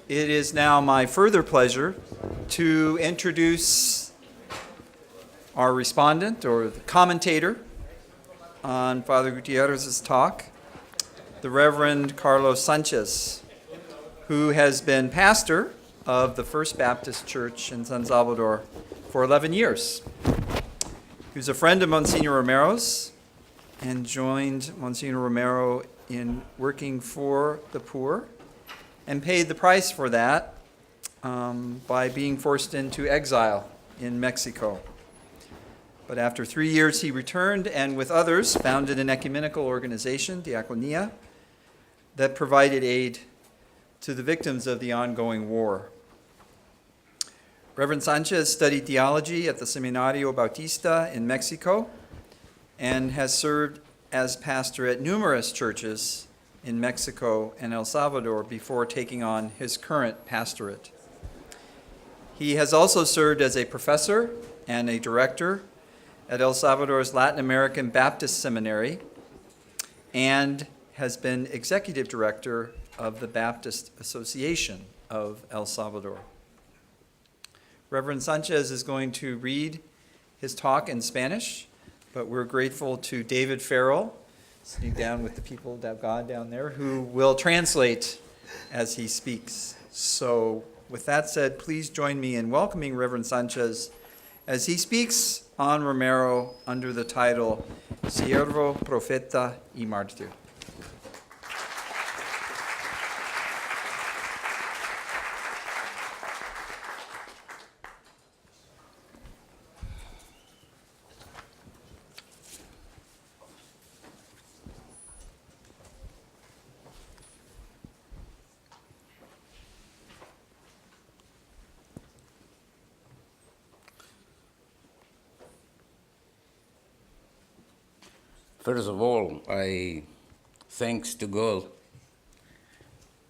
It is now my further pleasure to introduce our respondent or the commentator on Father Gutierrez's talk, the Reverend Carlos Sanchez, who has been pastor of the First Baptist Church in San Salvador for 11 years. He was a friend of Monsignor Romero's and joined Monsignor Romero in working for the poor and paid the price for that by being forced into exile in Mexico. But after 3 years, he returned and with others founded an ecumenical organization, Diaconia, that provided aid to the victims of the ongoing war. Reverend Sanchez studied theology at the Seminario Bautista in Mexico and has served as pastor at numerous churches in Mexico and El Salvador before taking on his current pastorate. He has also served as a professor and a director at El Salvador's Latin American Baptist Seminary and has been executive director of the Baptist Association of El Salvador. Reverend Sanchez is going to read his talk in Spanish, but we're grateful to David Farrell, sitting down with the people of God down there, who will translate as he speaks. So with that said, please join me in welcoming Reverend Sanchez as he speaks on Romero under the title Siervo, Profeta y Mártir. First of all, I thanks to God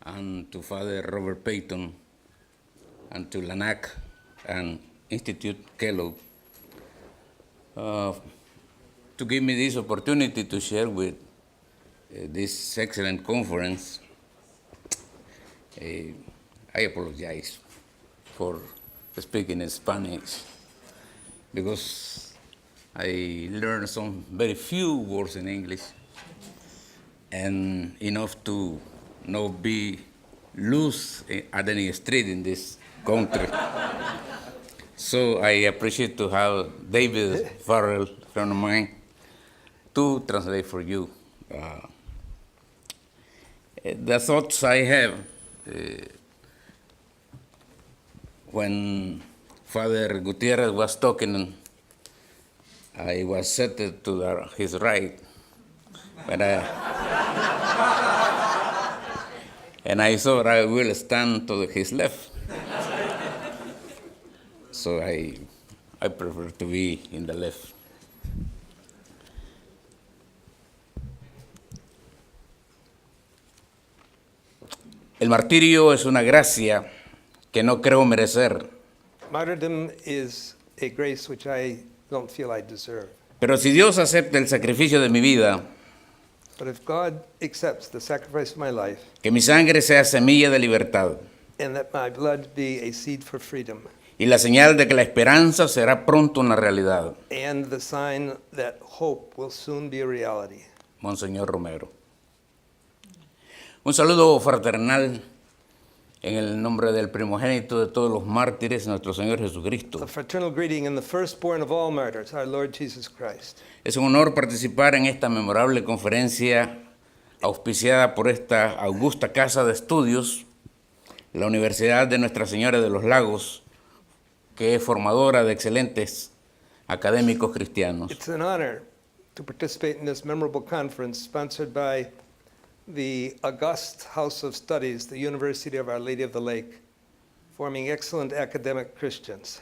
and to Father Robert Payton and to LANAC and Institute Kellogg to give me this opportunity to share with this excellent conference. I apologize for speaking in Spanish because I learned some very few words in English and enough to not be loose at any street in this country. So I appreciate to have David Farrell, friend of mine, to translate for you. The thoughts I have when Father Gutierrez was talking, I was set to his right, but and I thought I will stand to his left. So I prefer to be in the left. El martirio es una gracia que no creo merecer. Martyrdom is a grace which I don't feel I deserve. Pero si Dios acepta el sacrificio de mi vida, But if God accepts the sacrifice of my life, que mi sangre sea semilla de libertad, and that my blood be a seed for freedom, y la señal de que la esperanza será pronto una realidad. and the sign that hope will soon be a reality. Monseñor Romero. Un saludo fraternal en el nombre del primogénito de todos los mártires, nuestro Señor Jesucristo. A fraternal greeting in the firstborn of all martyrs, our Lord Jesus Christ. Es un honor participar en esta memorable conferencia auspiciada por esta augusta casa de estudios, la Universidad de Nuestra Señora de los Lagos, que es formadora de excelentes académicos cristianos. It's an honor to participate in this memorable conference sponsored by the august House of Studies, the University of Our Lady of the Lake, forming excellent academic Christians.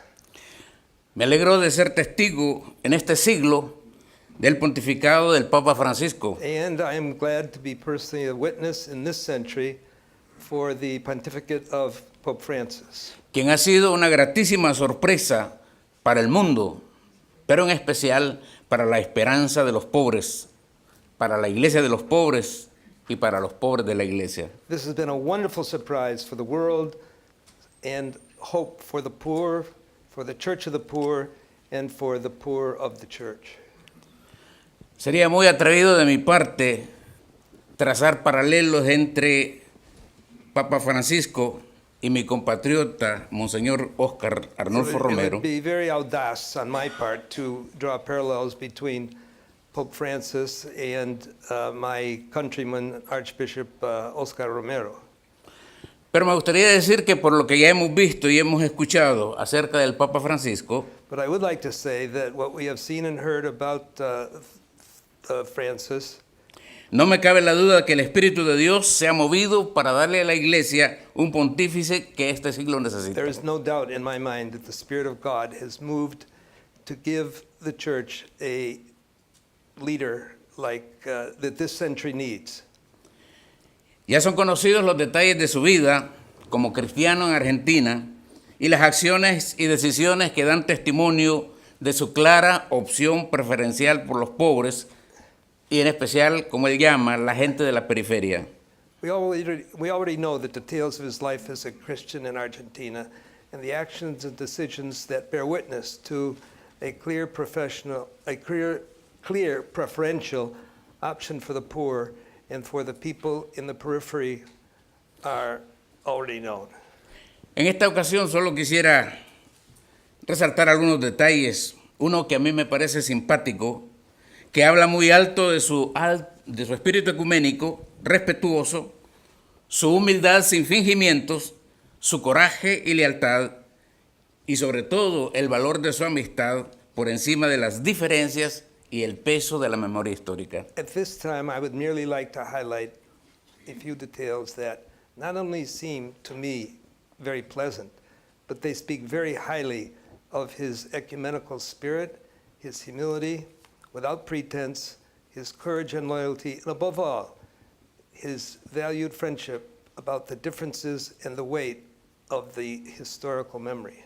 Me alegro de ser testigo en este siglo del pontificado del Papa Francisco, And I am glad to be personally a witness in this century for the pontificate of Pope Francis, quien ha sido una gratísima sorpresa para el mundo, pero en especial para la esperanza de los pobres, para la iglesia de los pobres y para los pobres de la iglesia. This has been a wonderful surprise for the world and hope for the poor, for the church of the poor, and for the poor of the church. Sería muy atrevido de mi parte trazar paralelos entre Papa Francisco y mi compatriota, Monseñor Óscar Arnulfo It Romero, would be very audacious on my part to draw parallels between Pope Francis and my countryman, Archbishop Oscar Romero. pero me gustaría decir que por lo que ya hemos visto y hemos escuchado acerca del Papa Francisco, But I would like to say that what we have seen and heard about Francis, no me cabe la duda de que el Espíritu de Dios se ha movido para darle a la iglesia un pontífice que este siglo necesita. there is no doubt in my mind that the Spirit of God has moved to give the church a leader like that this century needs. Ya son conocidos los detalles de su vida como cristiano en Argentina y las acciones y decisiones que dan testimonio de su clara opción preferencial por los pobres y en especial, como él llama, la gente de la periferia. We already know the details of his life as a Christian in Argentina and the actions and decisions that bear witness to a clear preferential option for the poor and for the people in the periphery are already known. En esta ocasión solo quisiera resaltar algunos detalles. Uno que a mí me parece simpático, que habla muy alto de su espíritu ecuménico, respetuoso, su humildad sin fingimientos, su coraje y lealtad, y sobre todo el valor de su amistad por encima de las diferencias y el peso de la memoria histórica. At this time, I would merely like to highlight a few details that not only seem to me very pleasant, but they speak very highly of his ecumenical spirit, his humility, without pretense, his courage and loyalty, and above all, his valued friendship about the differences and the weight of the historical memory.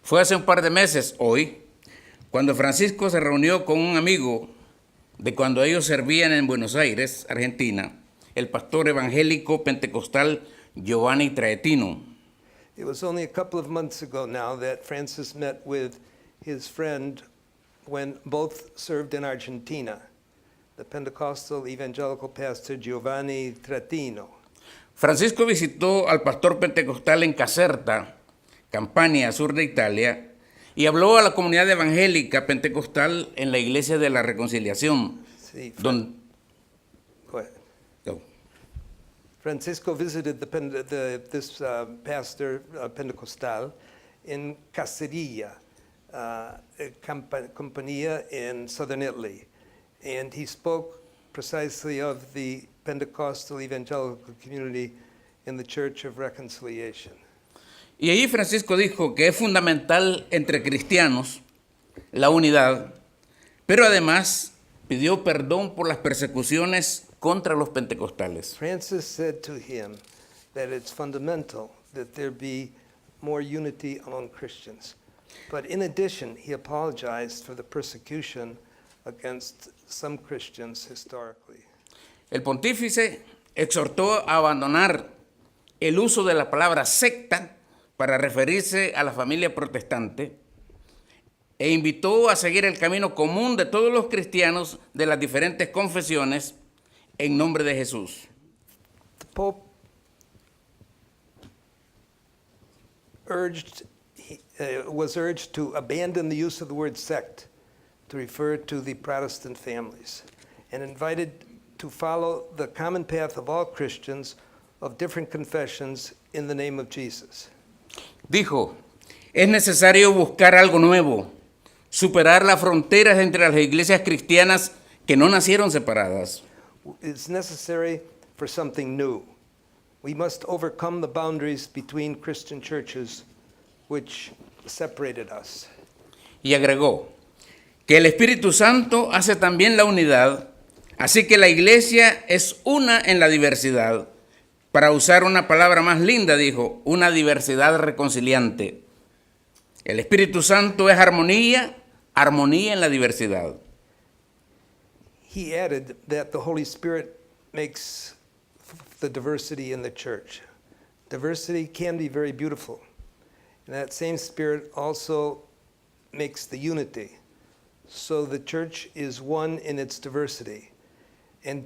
Fue hace un par de meses, hoy, cuando Francisco se reunió con un amigo de cuando ellos servían en Buenos Aires, Argentina, el pastor evangélico pentecostal Giovanni Traetino. It was only a couple of months ago now that Francis met with his friend when both served in Argentina, the Pentecostal evangelical pastor Giovanni Traetino. Francisco visitó al pastor pentecostal en Caserta, Campania, sur de Italia, y habló a la comunidad evangélica pentecostal en la Iglesia de la Reconciliación. Sí, Go ahead. Francisco visited this pastor Pentecostal in Caseria, Campania in southern Italy. And he spoke precisely of the Pentecostal evangelical community in the Church of Reconciliation. Y ahí Francisco dijo que es fundamental entre cristianos la unidad, pero además pidió perdón por las persecuciones contra los pentecostales. Francis said to him that it's fundamental that there be more unity among Christians. But in addition, he apologized for the persecution against some Christians historically. El pontífice exhortó a abandonar el uso de la palabra secta para referirse a la familia protestante e invitó a seguir el camino común de todos los cristianos de las diferentes confesiones en nombre de Jesús. The Pope was urged to abandon the use of the word sect to refer to the Protestant families and invited to follow the common path of all Christians of different confessions in the name of Jesus. Dijo, es necesario buscar algo nuevo, superar las fronteras entre las iglesias cristianas que no nacieron separadas. It's necessary for something new. We must overcome the boundaries between Christian churches which separated us. Y agregó que el Espíritu Santo hace también la unidad, así que la iglesia es una en la diversidad. Para usar una palabra más linda, dijo, una diversidad reconciliante. El Espíritu Santo es armonía, armonía en la diversidad. He added that the Holy Spirit makes the diversity in the church. Diversity can be very beautiful. And that same spirit also makes the unity. So the church is one in its diversity. And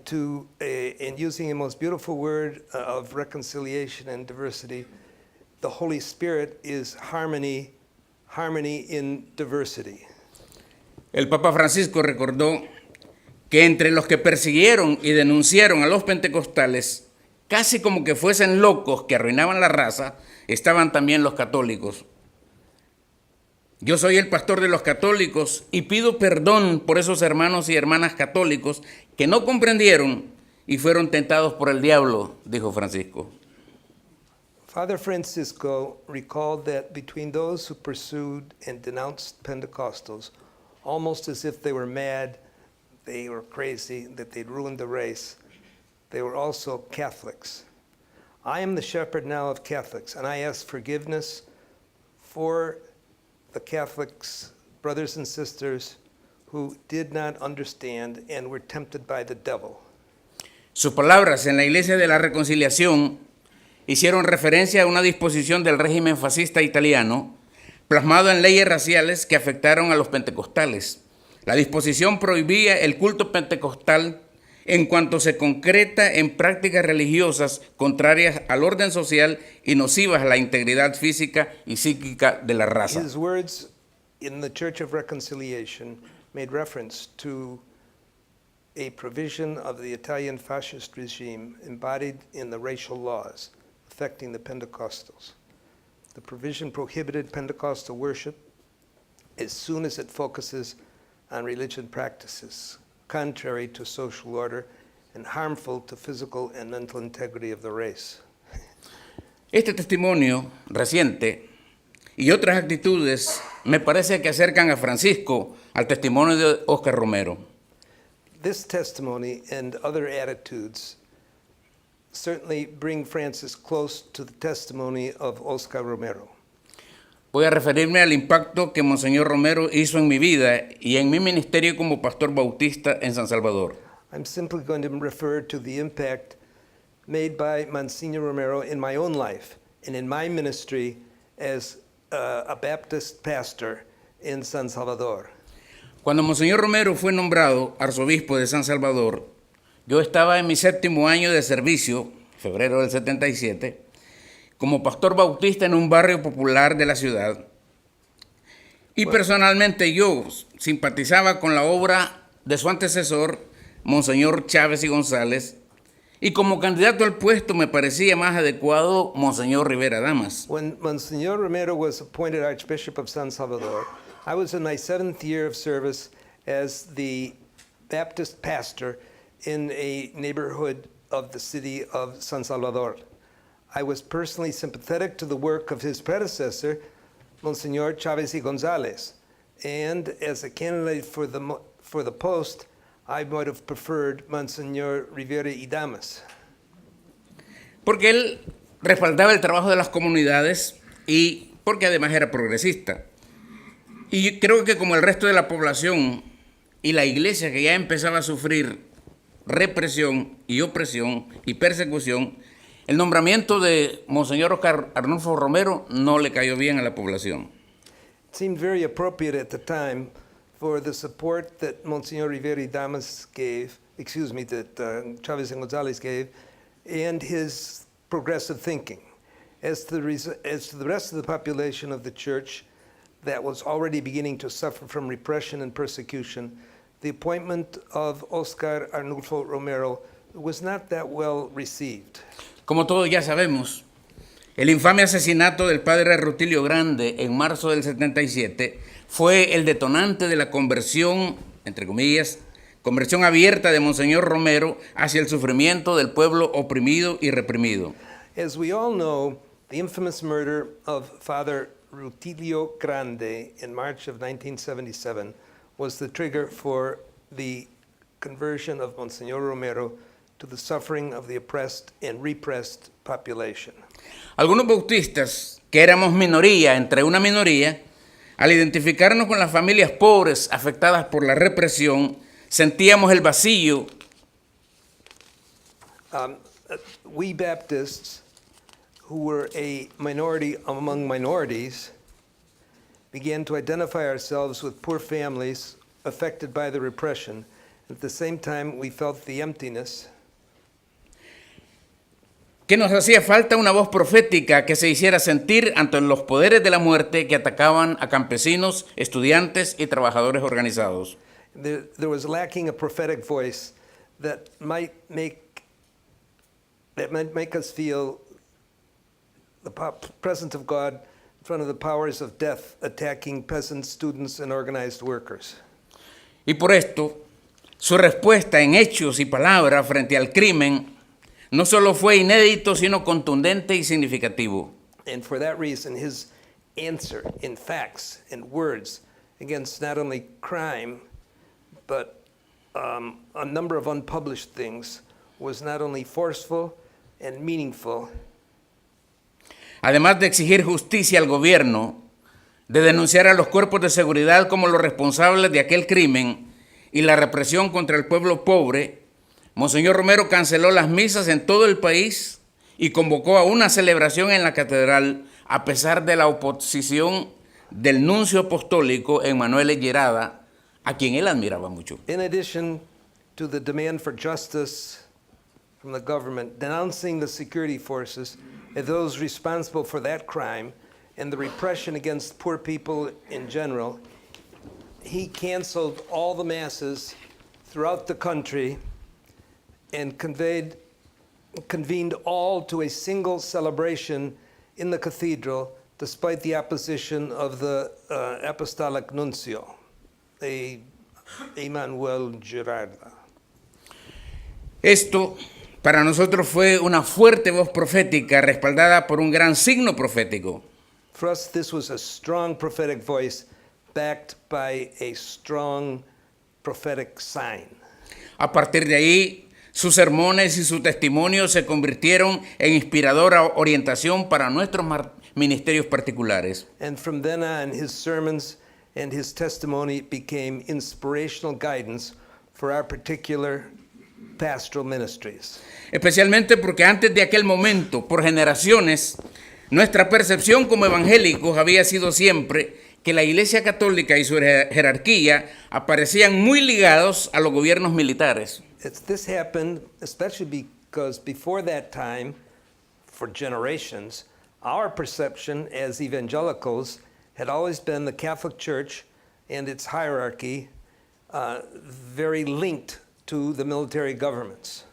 in using the most beautiful word of reconciliation and diversity, the Holy Spirit is harmony in diversity. El Papa Francisco recordó que entre los que persiguieron y denunciaron a los pentecostales, casi como que fuesen locos que arruinaban la raza, estaban también los católicos. Yo soy el pastor de los católicos y pido perdón por esos hermanos y hermanas católicos que no comprendieron y fueron tentados por el diablo, dijo Francisco. Father Francisco recalled that between those who pursued and denounced Pentecostals, almost as if they were mad, they were crazy, that they'd ruined the race, they were also Catholics. I am the shepherd now of Catholics, and I ask forgiveness for the Catholics, brothers and sisters, who did not understand and were tempted by the devil. Sus palabras en la Iglesia de la Reconciliación hicieron referencia a una disposición del régimen fascista italiano plasmado en leyes raciales que afectaron a los pentecostales. La disposición prohibía el culto pentecostal en cuanto se concreta en prácticas religiosas contrarias al orden social y nocivas a la integridad física y psíquica de la raza. His words in the Church of Reconciliation made reference to a provision of the Italian fascist regime embodied in the racial laws affecting the Pentecostals. The provision prohibited Pentecostal worship as soon as it focuses on religion practices contrary to social order and harmful to physical and mental integrity of the race. Este testimonio reciente y otras actitudes me parece que acercan a Francisco al testimonio de Óscar Romero. This testimony and other attitudes certainly bring Francis close to the testimony of Oscar Romero. Voy a referirme al impacto que Monseñor Romero hizo en mi vida y en mi ministerio como pastor bautista en San Salvador. I'm simply going to refer to the impact made by Monsignor Romero in my own life and in my ministry as a Baptist pastor in San Salvador. Cuando Monseñor Romero fue nombrado arzobispo de San Salvador, yo estaba en mi 7º año de servicio, febrero del 77, como pastor bautista en un barrio popular de la ciudad. Y personalmente yo simpatizaba con la obra de su antecesor, Monseñor Chávez y González, y como candidato al puesto me parecía más adecuado Monseñor Rivera Damas. When Monsignor Romero was appointed Archbishop of San Salvador, I was in my 7th year of service as the Baptist pastor in a neighborhood of the city of San Salvador. I was personally sympathetic to the work of his predecessor, Monsignor Chávez y González, and as a candidate for the post, I might have preferred Monsignor Rivera y Damas. Porque él respaldaba el trabajo de las comunidades y porque además era progresista. Y creo que como el resto de la población y la iglesia que ya empezaba a sufrir represión y opresión y persecución, el nombramiento de Monseñor Óscar Arnulfo Romero no le cayó bien a la población. It seemed very appropriate at the time for the support that Monsignor Rivera y Damas gave, that Chávez and González gave, and his progressive thinking. As to the rest of the population of the church that was already beginning to suffer from repression and persecution, the appointment of Óscar Arnulfo Romero was not that well received. Como todos ya sabemos, el infame asesinato del padre Rutilio Grande en marzo del 77 fue el detonante de la conversión, entre comillas, conversión abierta de Monseñor Romero hacia el sufrimiento del pueblo oprimido y reprimido. As we all know, the infamous murder of Father Rutilio Grande in March of 1977 was the trigger for the conversion of Monsignor Romero to the suffering of the oppressed and repressed population. Algunos bautistas, que éramos minoría entre una minoría, al identificarnos con las familias pobres afectadas por la represión, sentíamos el vacío. we Baptists, who were a minority among minorities, began to identify ourselves with poor families affected by the repression. At the same time, we felt the emptiness. Que nos hacía falta una voz profética que se hiciera sentir ante los poderes de la muerte que atacaban a campesinos, estudiantes y trabajadores organizados. There was lacking a prophetic voice that might make us feel the presence of God in front of the powers of death attacking peasants, students, and organized workers. Y por esto, su respuesta en hechos y palabras frente al crimen no solo fue inédito, sino contundente y significativo. And for that reason, his answer in facts and words against not only crime, but a number of unpublished things was not only forceful and meaningful. Además de exigir justicia al gobierno, de denunciar a los cuerpos de seguridad como los responsables de aquel crimen y la represión contra el pueblo pobre, Monseñor Romero canceló las misas en todo el país y convocó a una celebración en la catedral a pesar de la oposición del nuncio apostólico Emmanuel Llerada, a quien él admiraba mucho. In addition to the demand for justice from the government, denouncing the security forces and those responsible for that crime and the repression against poor people in general, he canceled all the masses throughout the country and convened all to a single celebration in the cathedral, despite the opposition of the apostolic nuncio, Emmanuel Llerada. Esto para nosotros fue una fuerte voz profética respaldada por un gran signo profético. For us, this was a strong prophetic voice backed by a strong prophetic sign. A partir de ahí, sus sermones y su testimonio se convirtieron en inspiradora orientación para nuestros ministerios particulares. And from then on, his sermons and his testimony became inspirational guidance for our particular pastoral ministries. Especialmente porque antes de aquel momento, por generaciones, nuestra percepción como evangélicos había sido siempre que la Iglesia Católica y su jerarquía aparecían muy ligados a los gobiernos militares. This happened especially because before that time, for generations, our perception as evangelicals had always been the Catholic Church and its hierarchy very linked to the military governments.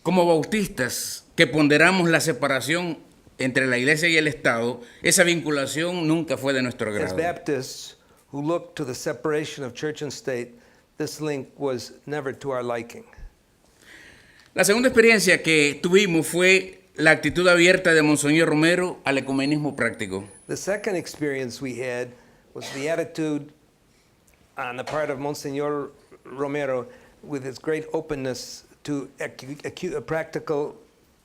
Como bautistas que ponderamos la separación entre la Iglesia y el Estado, esa vinculación nunca fue de nuestro As agrado. Baptists who look to the separation of church and state, this link was never to our liking. La segunda experiencia que tuvimos fue la actitud abierta de Monseñor Romero al ecumenismo práctico. The second experience we had was the attitude on the part of Monsignor Romero with his great openness to practical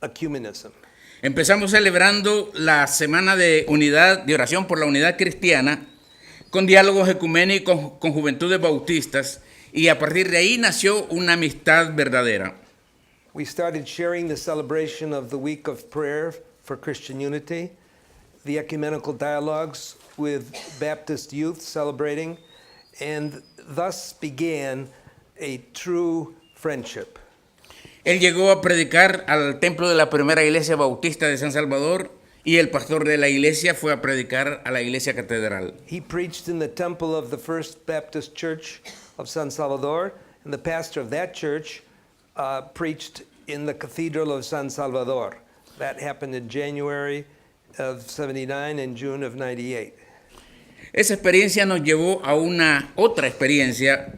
ecumenism. Empezamos celebrando la Semana de Unidad, de Oración por la Unidad Cristiana, con diálogos ecuménicos con juventudes bautistas, y a partir de ahí nació una amistad verdadera. We started sharing the celebration of the Week of Prayer for Christian Unity, the ecumenical dialogues with Baptist youth celebrating, and thus began a true friendship. Él llegó a predicar al templo de la primera iglesia bautista de San Salvador y el pastor de la iglesia fue a predicar a la iglesia catedral. He preached in the temple of the First Baptist Church of San Salvador, and the pastor of that church preached in the Cathedral of San Salvador. That happened in January of 79 and June of 98. Esa experiencia nos llevó a una otra experiencia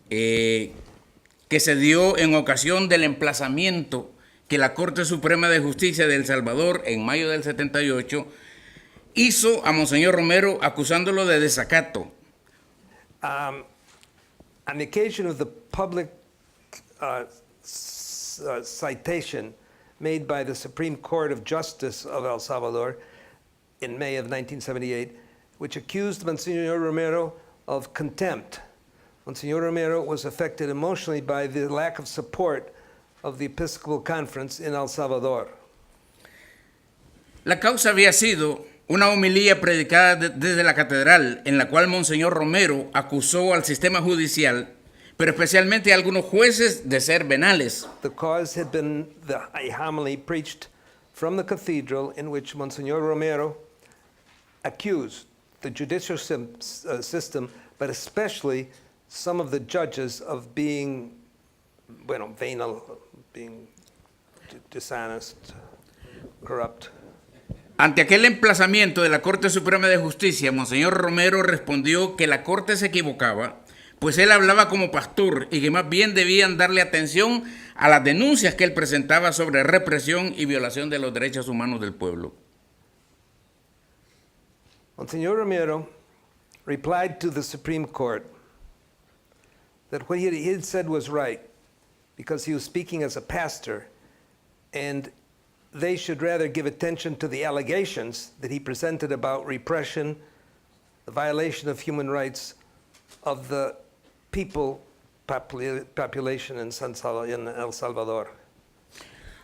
que se dio en ocasión del emplazamiento que la Corte Suprema de Justicia de El Salvador en mayo del 78 hizo a Monseñor Romero acusándolo de desacato. On the occasion of the public citation made by the Supreme Court of Justice of El Salvador in May of 1978, which accused Monsignor Romero of contempt. Monsignor Romero was affected emotionally by the lack of support of the Episcopal Conference in El Salvador. La causa había sido una homilía predicada desde la catedral, en la cual Monseñor Romero acusó al sistema judicial, pero especialmente a algunos jueces, de ser venales. The cause had been a homily preached from the cathedral in which Monsignor Romero accused the judicial system, but especially some of the judges of being, venal, being dishonest, corrupt. Ante aquel emplazamiento de la Corte Suprema de Justicia, Monseñor Romero respondió que la Corte se equivocaba, pues él hablaba como pastor y que más bien debían darle atención a las denuncias que él presentaba sobre represión y violación de los derechos humanos del pueblo. Monsignor Romero replied to the Supreme Court that what he had said was right because he was speaking as a pastor, and they should rather give attention to the allegations that he presented about repression, the violation of human rights of the population in El Salvador.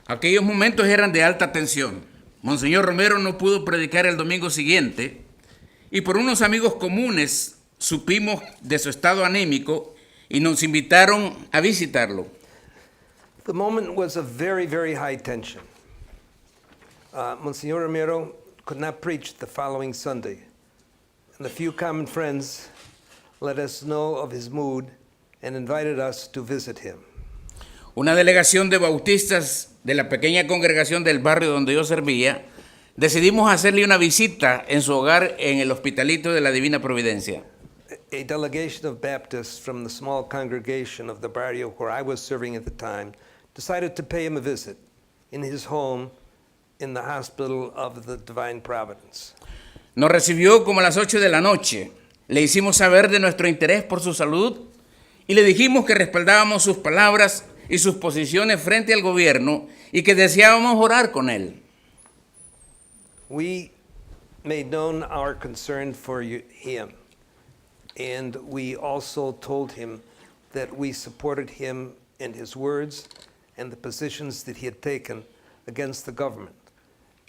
Aquellos momentos eran de alta tensión. Monseñor Romero no pudo predicar el domingo siguiente y por unos amigos comunes supimos de su estado anímico y nos invitaron a visitarlo. The moment was of very, very high tension. Monsignor Romero could not preach the following Sunday, and the few common friends let us know of his mood and invited us to visit him. Una delegación de bautistas de la pequeña congregación del barrio donde yo servía, decidimos hacerle una visita en su hogar en el Hospitalito de la Divina Providencia. A delegation of Baptists from the small congregation of the barrio where I was serving at the time decided to pay him a visit in his home in the Hospital of the Divine Providence. Nos recibió como a las 8 de la noche. Le hicimos saber de nuestro interés por su salud y le dijimos que respaldábamos sus palabras y sus posiciones frente al gobierno y que deseábamos orar con él. We made known our concern for him, and we also told him that we supported him in his words and the positions that he had taken against the government,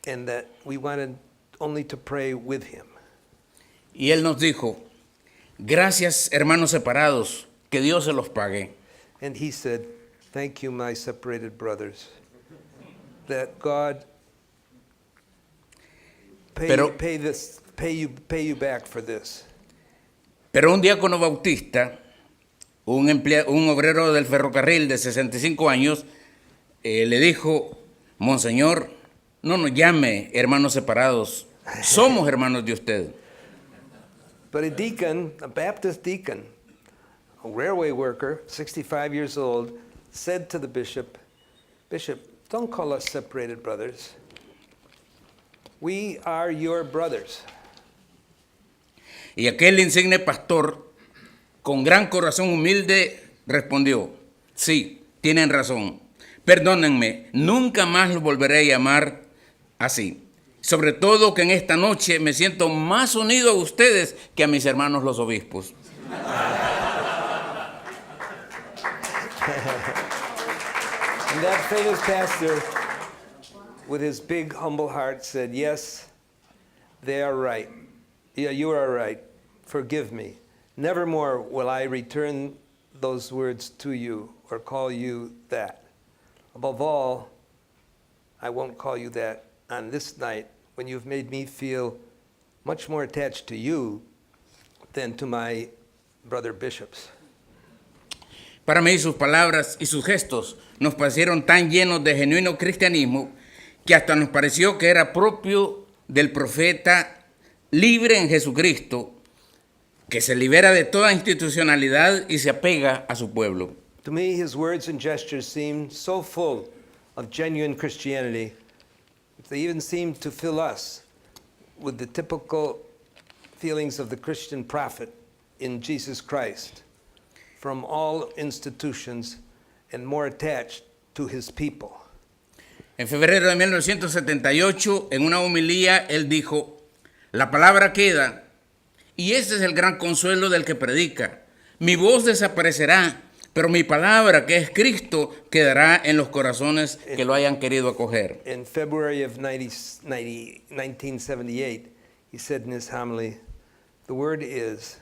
and that we wanted only to pray with him. Y él nos dijo, gracias hermanos separados, que Dios se los pague. And he said, thank you, my separated brothers, that God pay you back for this. Pero un diácono bautista, un obrero del ferrocarril de 65 años, le dijo, Monseñor, no nos llame hermanos separados, somos hermanos de usted. But a deacon, a Baptist deacon, a railway worker, 65 years old, said to the bishop, Bishop, don't call us separated brothers. We are your brothers. Y aquel insigne pastor, con gran corazón humilde, respondió, sí, tienen razón, perdónenme, nunca más los volveré a llamar así. Sobre todo que en esta noche me siento más unido a ustedes que a mis hermanos los obispos. And that famous pastor, with his big, humble heart, said, yes, they are right. Yeah, you are right. Forgive me. Nevermore will I return those words to you or call you that. Above all, I won't call you that on this night when you've made me feel much more attached to you than to my brother bishops. Para mí sus palabras y sus gestos nos parecieron tan llenos de genuino cristianismo que hasta nos pareció que era propio del profeta libre en Jesucristo, que se libera de toda institucionalidad y se apega a su pueblo. To me, his words and gestures seemed so full of genuine Christianity. They even seemed to fill us with the typical feelings of the Christian prophet in Jesus Christ, from all institutions and more attached to his people. En febrero de 1978, en una homilía, él dijo, la palabra queda, y ese es el gran consuelo del que predica. Mi voz desaparecerá, pero mi palabra, que es Cristo, quedará en los corazones que lo hayan querido acoger. In February of 1978, he said in his homily, "The word is,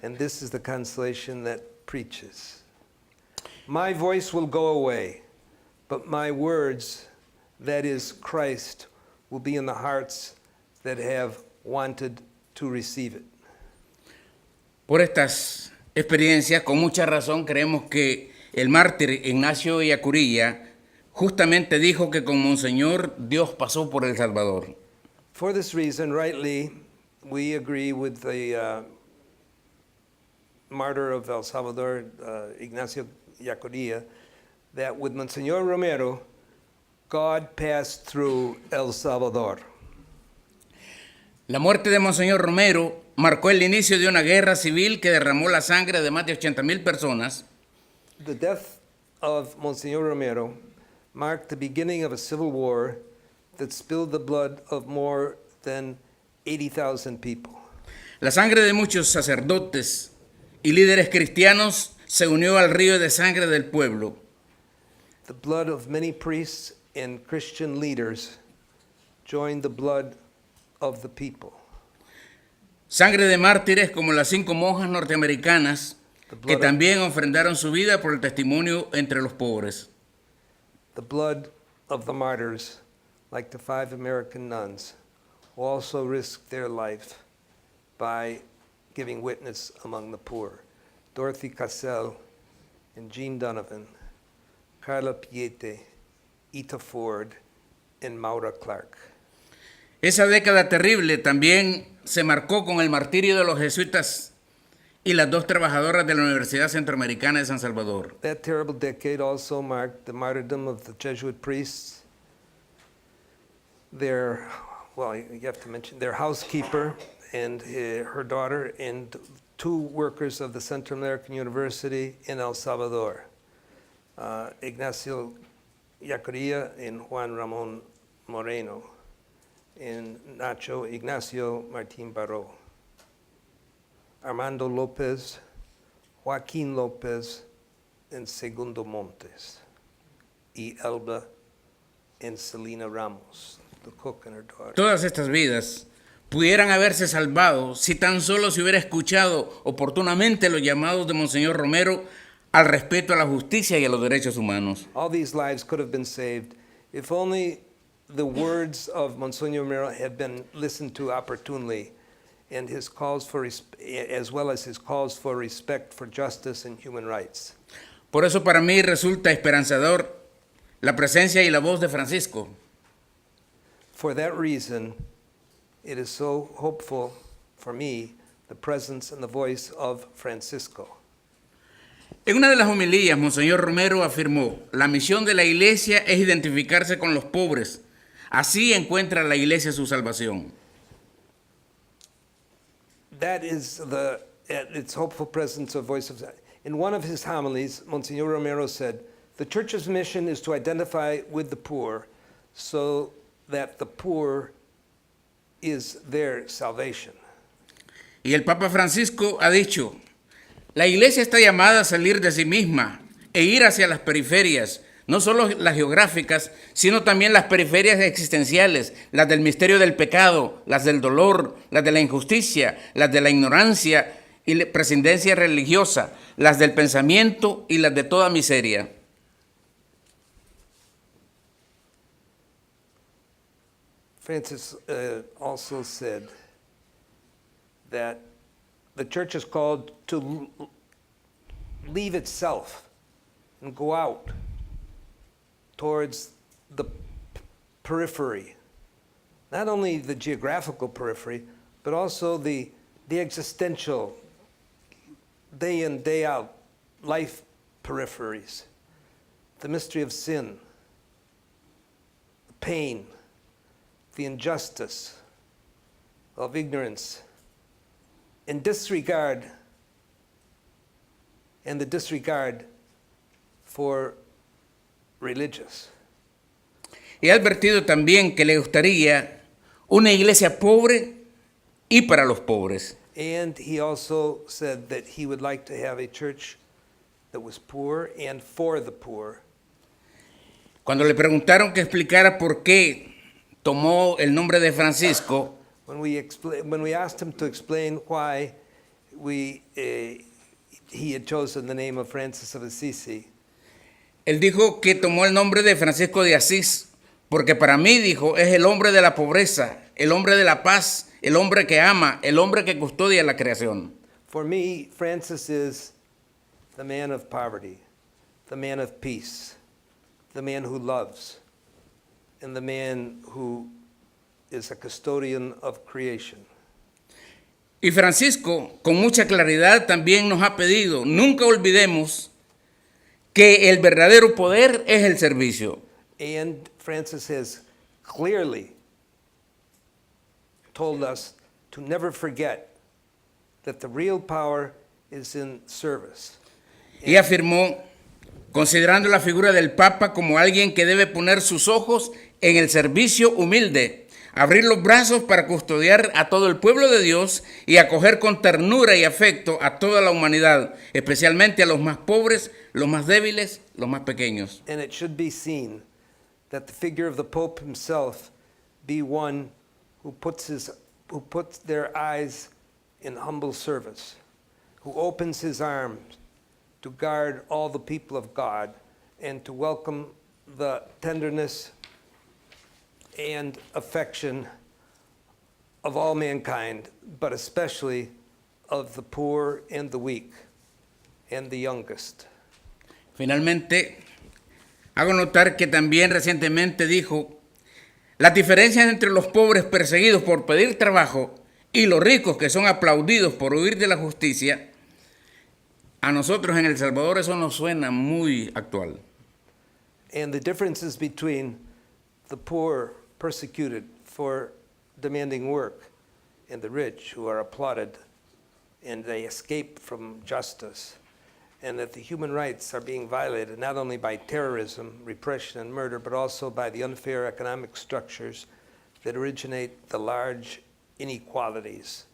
and this is the consolation that preaches. My voice will go away, but my words, that is Christ, will be in the hearts that have wanted to receive it." Por estas experiencias, con mucha razón, creemos que el mártir Ignacio Ellacuría justamente dijo que con Monseñor Dios pasó por El Salvador. For this reason, rightly, we agree with the martyr of El Salvador, Ignacio Ellacuría, that with Monsignor Romero, God passed through El Salvador. La muerte de Monseñor Romero marcó el inicio de una guerra civil que derramó la sangre de más de 80,000 personas. The death of Monsignor Romero marked the beginning of a civil war that spilled the blood of more than 80,000 people. La sangre de muchos sacerdotes y líderes cristianos se unió al río de sangre del pueblo. The blood of many priests and Christian leaders joined the blood of the people. Sangre de mártires como las 5 monjas norteamericanas que también ofrendaron su vida por el testimonio entre los pobres. The blood of the martyrs, like the 5 American nuns, who also risked their life by giving witness among the poor. Dorothy Cassell and Jean Donovan, Carla Piete, Ita Ford, and Maura Clark. Esa década terrible también se marcó con el martirio de los jesuitas y las 2 trabajadoras de la Universidad Centroamericana de San Salvador. That terrible decade also marked the martyrdom of the Jesuit priests, their, well, you have to mention, their housekeeper and her daughter, and 2 workers of the Central American University in El Salvador, Ignacio Ellacuría and Juan Ramón Moreno, and Nacho Ignacio Martín Baró, Armando López, Joaquín López, and Segundo Montes, y Elba and Selena Ramos, the cook and her daughter. Todas estas vidas pudieran haberse salvado si tan solo se hubiera escuchado oportunamente los llamados de Monseñor Romero al respeto a la justicia y a los derechos humanos. All these lives could have been saved if only the words of Monsignor Romero had been listened to opportunely, and his calls for as well as his calls for respect for justice and human rights. Por eso para mí resulta esperanzador la presencia y la voz de Francisco. For that reason, it is so hopeful for me, the presence and the voice of Francisco. En una de las homilías, Monseñor Romero afirmó: la misión de la Iglesia es identificarse con los pobres. Así encuentra la Iglesia su salvación. That is its hopeful presence of voice of. In one of his homilies, Monsignor Romero said, "The Church's mission is to identify with the poor, so that the poor is their salvation." Y el Papa Francisco ha dicho: la Iglesia está llamada a salir de sí misma e ir hacia las periferias, no solo las geográficas, sino también las periferias existenciales, las del misterio del pecado, las del dolor, las de la injusticia, las de la ignorancia y la prescindencia religiosa, las del pensamiento y las de toda miseria. Francis also said that the Church is called to leave itself and go out towards the periphery, not only the geographical periphery, but also the existential, day in, day out, life peripheries, the mystery of sin, the pain, the injustice of ignorance, and disregard, and the disregard for religious. Y ha advertido también que le gustaría una iglesia pobre y para los pobres. And he also said that he would like to have a church that was poor and for the poor. Cuando le preguntaron que explicara por qué tomó el nombre de Francisco, When we asked him to explain why he had chosen the name of Francis of Assisi, él dijo que tomó el nombre de Francisco de Asís, porque para mí, dijo, es el hombre de la pobreza, el hombre de la paz, el hombre que ama, el hombre que custodia la creación. for me, Francis is the man of poverty, the man of peace, the man who loves, and the man who is a custodian of creation. Y Francisco, con mucha claridad, también nos ha pedido, nunca olvidemos que el verdadero poder es el servicio. And Francis has clearly told us to never forget that the real power is in service. Y afirmó, considerando la figura del Papa como alguien que debe poner sus ojos en el servicio humilde, abrir los brazos para custodiar a todo el pueblo de Dios y acoger con ternura y afecto a toda la humanidad, especialmente a los más pobres, los más débiles, los más pequeños. And it should be seen that the figure of the Pope himself be one who puts their eyes in humble service, who opens his arms to guard all the people of God and to welcome the tenderness and affection of all mankind, but especially of the poor and the weak and the youngest. Finalmente, hago notar que también recientemente dijo, las diferencias entre los pobres perseguidos por pedir trabajo y los ricos que son aplaudidos por huir de la justicia, a nosotros en El Salvador eso nos suena muy actual. And the differences between the poor persecuted for demanding work and the rich who are applauded and they escape from justice, and that the human rights are being violated not only by terrorism, repression, and murder, but also by the unfair economic structures that originate the large inequalities.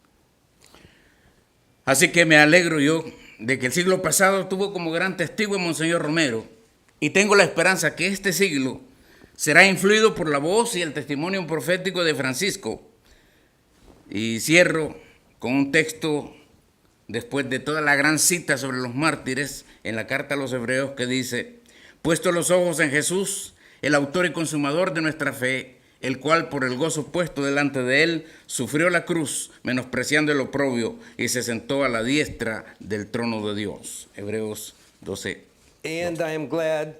Así que me alegro yo de que el siglo pasado tuvo como gran testigo a Monseñor Romero y tengo la esperanza que este siglo será influido por la voz y el testimonio profético de Francisco. Y cierro con un texto después de toda la gran cita sobre los mártires en la carta a los Hebreos que dice, puesto los ojos en Jesús, el autor y consumador de nuestra fe, el cual por el gozo puesto delante de él sufrió la cruz, menospreciando el oprobio, y se sentó a la diestra del trono de Dios. Hebreos 12. And I am glad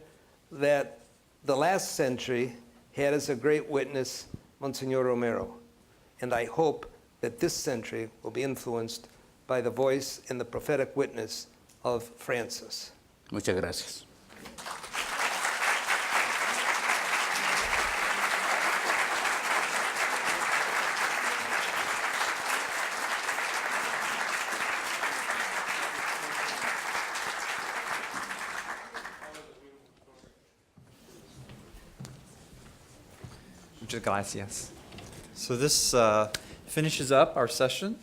that the last century had as a great witness Monsignor Romero. And I hope that this century will be influenced by the voice and the prophetic witness of Francis. Muchas gracias. Muchas gracias. So this finishes up our session.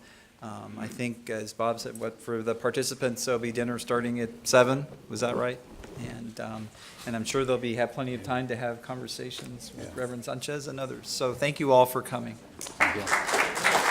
I think, as Bob said, for the participants, there'll be dinner starting at 7. Was that right? And I'm sure they'll have plenty of time to have conversations with Reverend Sanchez and others. So thank you all for coming. Thank you.